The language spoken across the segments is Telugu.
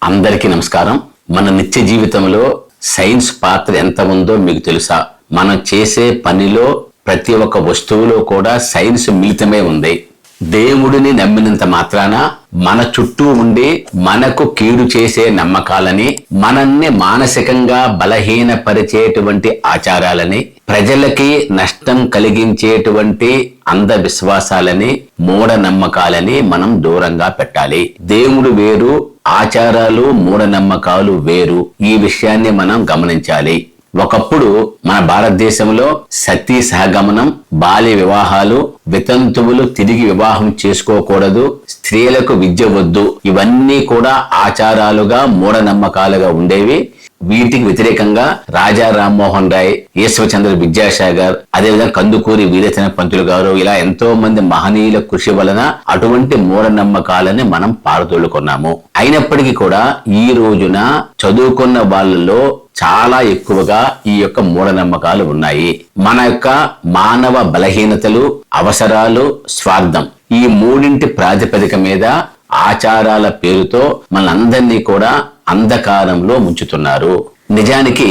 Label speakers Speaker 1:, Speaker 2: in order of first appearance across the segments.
Speaker 1: అందరికీ నమస్కారం. మన నిత్య జీవితంలో సైన్స్ పాత్ర ఎంత ఉందో మీకు తెలుసా? మనం చేసే పనిలో ప్రతి ఒక్క వస్తువులో కూడా సైన్స్ మిళితమే ఉంది. దేవుడిని నమ్మినంత మాత్రాన మన చుట్టూ ఉండి మనకు కీడు చేసే నమ్మకాలని, మనల్ని మానసికంగా బలహీనపరిచేటువంటి ఆచారాలని, ప్రజలకి నష్టం కలిగించేటువంటి అంధవిశ్వాసాలని, మూఢనమ్మకాలని మనం దూరంగా పెట్టాలి. దేవుడు వేరు, ఆచారాలు మూఢనమ్మకాలు వేరు. ఈ విషయాన్ని మనం గమనించాలి. ఒకప్పుడు మన భారతదేశంలో సతీ సహగమనం, బాల్య వివాహాలు, వితంతువులు తిరిగి వివాహం చేసుకోకూడదు, స్త్రీలకు విద్య వద్దు, ఇవన్నీ కూడా ఆచారాలుగా మూఢనమ్మకాలుగా ఉండేవి. వీటికి వ్యతిరేకంగా రాజా రామ్మోహన్ రాయ్, ఈశ్వరచంద్ర విద్యాసాగర్, అదేవిధంగా కందుకూరి వీరేశన పంతులు గారు, ఇలా ఎంతో మంది మహనీయుల కృషి వలన అటువంటి మూఢనమ్మకాలని మనం పారదోలుకున్నాము. అయినప్పటికీ కూడా ఈ రోజున చదువుకున్న వాళ్ళలో చాలా ఎక్కువగా ఈ యొక్క మూఢనమ్మకాలు ఉన్నాయి. మన యొక్క మానవ బలహీనతలు, అవసరాలు, స్వార్థం, ఈ మూడింటి ప్రాతిపదిక మీద ఆచారాల పేరుతో మనందరినీ కూడా అంధకారంలో ముంచుతున్నారు. నిజానికి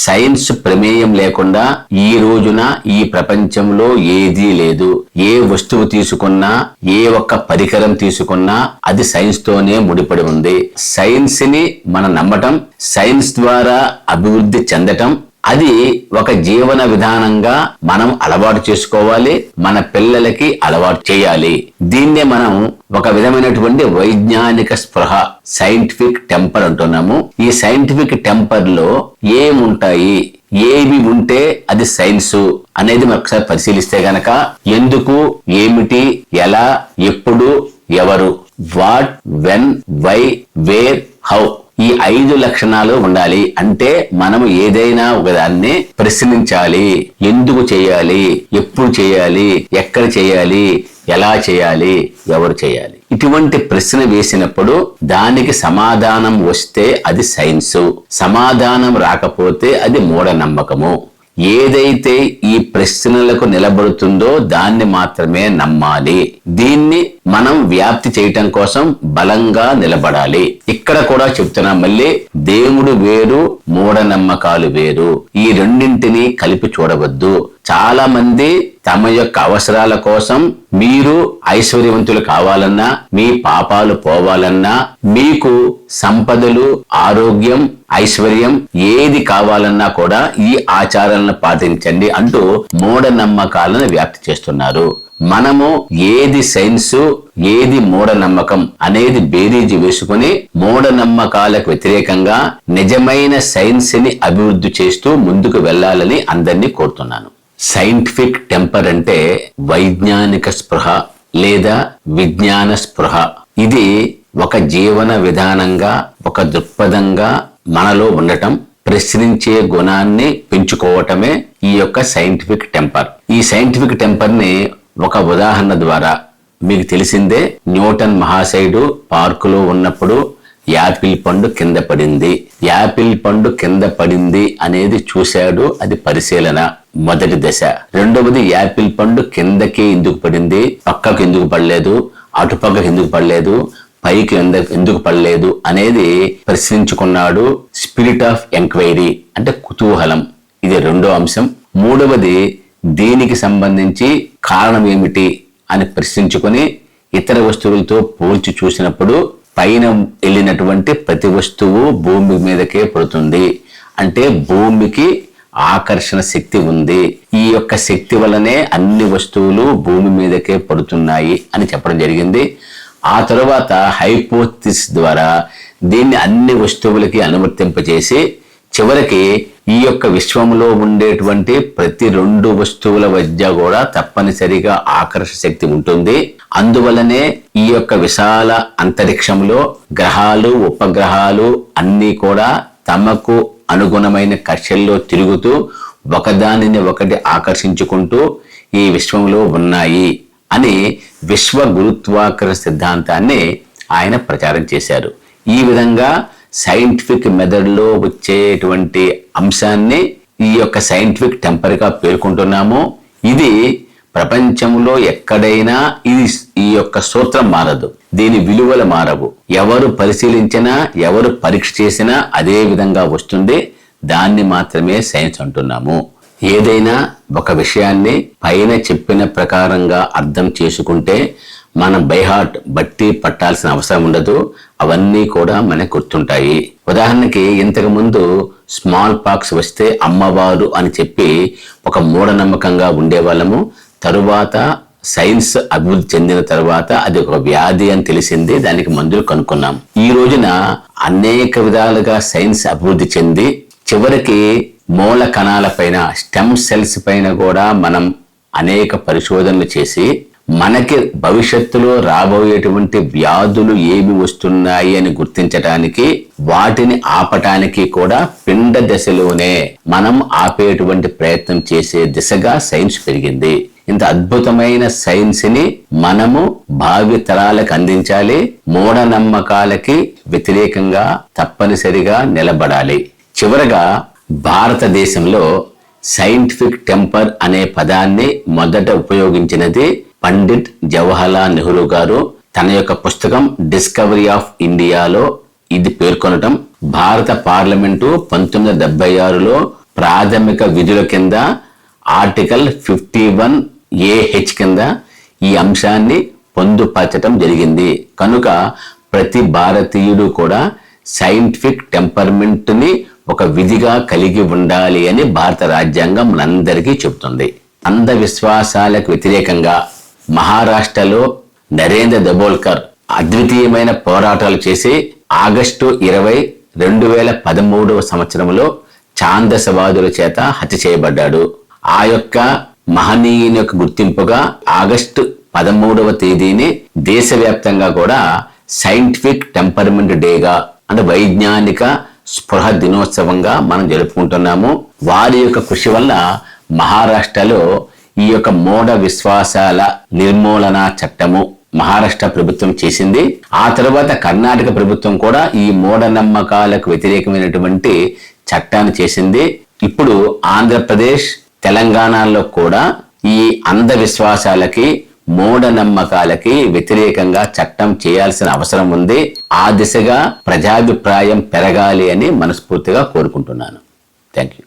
Speaker 1: సైన్స్ ప్రమేయం లేకుండా ఈ రోజున ఈ ప్రపంచంలో ఏదీ లేదు. ఏ వస్తువు తీసుకున్నా, ఏ ఒక్క పరికరం తీసుకున్నా అది సైన్స్ తోనే ముడిపడి ఉంది. సైన్స్ ని మనం నమ్మటం, సైన్స్ ద్వారా అభివృద్ధి చెందటం, అది ఒక జీవన విధానంగా మనం అలవాటు చేసుకోవాలి, మన పిల్లలకి అలవాటు చేయాలి. దీన్నే మనం ఒక విధమైనటువంటి వైజ్ఞానిక స్పృహ, సైంటిఫిక్ టెంపర్ అంటున్నాము. ఈ సైంటిఫిక్ టెంపర్ లో ఏముంటాయి, ఏవి ఉంటే అది సైన్స్ అనేది మనం ఒకసారి పరిశీలిస్తే గనక, ఎందుకు, ఏమిటి, ఎలా, ఎప్పుడు, ఎవరు, what, when, why, where, how, ఈ 5 లక్షణాలు ఉండాలి. అంటే మనం ఏదైనా ఒకదాన్ని ప్రశ్నించాలి. ఎందుకు చేయాలి, ఎప్పుడు చేయాలి, ఎక్కడ చేయాలి, ఎలా చేయాలి, ఎవరు చేయాలి, ఇటువంటి ప్రశ్న వేసినప్పుడు దానికి సమాధానం వస్తే అది సైన్సు, సమాధానం రాకపోతే అది మూఢనమ్మకము. ఏదైతే ఈ ప్రశ్నలకు నిలబడుతుందో దాన్ని మాత్రమే నమ్మాలి. దీన్ని మనం వ్యాప్తి చేయటం కోసం బలంగా నిలబడాలి. ఇక్కడ కూడా చెప్తున్నా మళ్ళీ, దేవుడు వేరు, మూఢనమ్మకాలు వేరు. ఈ రెండింటిని కలిపి చూడవద్దు. చాలా మంది తమ యొక్క అవసరాల కోసం, మీరు ఐశ్వర్యవంతులు కావాలన్నా, మీ పాపాలు పోవాలన్నా, మీకు సంపదలు, ఆరోగ్యం, ఐశ్వర్యం ఏది కావాలన్నా కూడా ఈ ఆచారాలను పాటించండి అంటూ మూఢనమ్మకాలను వ్యాప్తి చేస్తున్నారు. మనము ఏది సైన్సు, ఏది మూఢనమ్మకం అనేది బేరీజు వేసుకుని మూఢనమ్మకాలకు వ్యతిరేకంగా నిజమైన సైన్స్ ని అభివృద్ధి చేస్తూ ముందుకు వెళ్ళాలని అందరినీ కోరుతున్నాను. సైంటిఫిక్ టెంపర్ అంటే వైజ్ఞానిక స్పృహ లేదా విజ్ఞాన స్పృహ. ఇది ఒక జీవన విధానంగా, ఒక దృక్పథంగా మనలో ఉండటం, ప్రశ్నించే గుణాన్ని పెంచుకోవటమే ఈ యొక్క సైంటిఫిక్ టెంపర్. ఈ సైంటిఫిక్ టెంపర్ ని ఒక ఉదాహరణ ద్వారా, మీకు తెలిసిందే, న్యూటన్ మహాశయుడు పార్కులో ఉన్నప్పుడు యాపిల్ పండు కింద పడింది. యాపిల్ పండు కింద పడింది అనేది చూశాడు, అది పరిశీలన మొదటి దశ. రెండవది, యాపిల్ పండు కిందకి ఎందుకు పడింది, పక్కకు ఎందుకు పడలేదు, అటుపక్కకు ఎందుకు పడలేదు, పైకి ఎందుకు పడలేదు అనేది ప్రశ్నించుకున్నాడు. స్పిరిట్ ఆఫ్ ఎంక్వైరీ అంటే కుతూహలం, ఇది రెండో అంశం. మూడవది, దీనికి సంబంధించి కారణం ఏమిటి అని ప్రశ్నించుకొని ఇతర వస్తువులతో పోల్చి చూసినప్పుడు పైన వెళ్ళినటువంటి ప్రతి వస్తువు భూమి మీదకే పడుతుంది. అంటే భూమికి ఆకర్షణ శక్తి ఉంది. ఈ యొక్క శక్తి వల్లనే అన్ని వస్తువులు భూమి మీదకే పడుతున్నాయి అని చెప్పడం జరిగింది. ఆ తరువాత హైపోథిసిస్ ద్వారా దీన్ని అన్ని వస్తువులకి అనువర్తింపజేసి చివరికి ఈ యొక్క విశ్వంలో ఉండేటువంటి ప్రతి 2 వస్తువుల మధ్య కూడా తప్పనిసరిగా ఆకర్షణ శక్తి ఉంటుంది. అందువల్లనే ఈ యొక్క విశాల అంతరిక్షంలో గ్రహాలు, ఉపగ్రహాలు అన్నీ కూడా తమకు అనుగుణమైన కక్షల్లో తిరుగుతూ ఒకదానిని ఒకటి ఆకర్షించుకుంటూ ఈ విశ్వంలో ఉన్నాయి అని విశ్వ గురుత్వాకర్షణ సిద్ధాంతాన్ని ఆయన ప్రచారం చేశారు. ఈ విధంగా సైంటిఫిక్ మెథడ్ లో వచ్చేటువంటి అంశాన్ని ఈ యొక్క సైంటిఫిక్ టెంపర్ గా పేర్కొంటున్నాము. ఇది ప్రపంచంలో ఎక్కడైనా ఈ యొక్క సూత్రం మారదు, దీని విలువలు మారవు. ఎవరు పరిశీలించినా, ఎవరు పరీక్ష చేసినా అదే విధంగా వస్తుంది. దాన్ని మాత్రమే సైన్స్ అంటున్నాము. ఏదైనా ఒక విషయాన్ని పైన చెప్పిన ప్రకారంగా అర్థం చేసుకుంటే మనం బైహార్ట్ బట్టి పట్టాల్సిన అవసరం ఉండదు. అవన్నీ కూడా మనకు గుర్తుంటాయి. ఉదాహరణకి ఇంతకు ముందు స్మాల్ పాక్స్ వస్తే అమ్మవారు అని చెప్పి ఒక మూఢనమ్మకంగా ఉండేవాళ్ళము. తరువాత సైన్స్ అభివృద్ధి చెందిన తర్వాత అది ఒక వ్యాధి అని తెలిసింది, దానికి మందులు కనుక్కున్నాం. ఈ రోజున అనేక విధాలుగా సైన్స్ అభివృద్ధి చెంది చివరికి మూల కణాల పైన, స్టెమ్ సెల్స్ పైన కూడా మనం అనేక పరిశోధనలు చేసి మనకి భవిష్యత్తులో రాబోయేటువంటి వ్యాధులు ఏమి వస్తున్నాయి అని గుర్తించడానికి, వాటిని ఆపటానికి కూడా పిండ దశలోనే మనం ఆపేటువంటి ప్రయత్నం చేసే దిశగా సైన్స్ పెరిగింది. ఇంత అద్భుతమైన సైన్స్ ని మనము భావి తరాలకు అందించాలి. మూఢనమ్మకాలకి వ్యతిరేకంగా తప్పనిసరిగా నిలబడాలి. చివరగా భారతదేశంలో సైంటిఫిక్ టెంపర్ అనే పదాన్ని మొదట ఉపయోగించినది పండిట్ జవహర్లాల్ నెహ్రూ గారు. తన యొక్క పుస్తకం డిస్కవరీ ఆఫ్ ఇండియాలో ఇది పేర్కొనటం. భారత పార్లమెంటు 1976లో ప్రాథమిక విధుల కింద ఆర్టికల్ 51AH కింద ఈ అంశాన్ని పొందుపరచటం జరిగింది. కనుక ప్రతి భారతీయుడు కూడా సైంటిఫిక్ టెంపర్మెంట్ ని ఒక విధిగా కలిగి ఉండాలి అని భారత రాజ్యాంగం మనందరికీ చెబుతుంది. అంధవిశ్వాసాలకు వ్యతిరేకంగా మహారాష్ట్రలో నరేంద్ర దబోల్కర్ అద్వితీయమైన పోరాటాలు చేసి ఆగస్టు 20, 2013 సంవత్సరంలో ఛాందసవాదుల చేత హత్య చేయబడ్డాడు. ఆ యొక్క మహనీయుని యొక్క గుర్తింపుగా ఆగస్టు 13వ తేదీని దేశవ్యాప్తంగా కూడా సైంటిఫిక్ టెంపర్మెంట్ డేగా, అంటే వైజ్ఞానిక స్పృహ దినోత్సవంగా మనం జరుపుకుంటున్నాము. వారి యొక్క కృషి వల్ల మహారాష్ట్రలో ఈ యొక్క మూఢ విశ్వాసాల నిర్మూలన చట్టము మహారాష్ట్ర ప్రభుత్వం చేసింది. ఆ తర్వాత కర్ణాటక ప్రభుత్వం కూడా ఈ మూఢనమ్మకాలకు వ్యతిరేకమైనటువంటి చట్టాన్ని చేసింది. ఇప్పుడు ఆంధ్రప్రదేశ్, తెలంగాణలో కూడా ఈ అంధవిశ్వాసాలకి, మూఢనమ్మకాలకి వ్యతిరేకంగా చట్టం చేయాల్సిన అవసరం ఉంది. ఆ దిశగా ప్రజాభిప్రాయం పెరగాలి అని మనస్ఫూర్తిగా కోరుకుంటున్నాను. Thank you.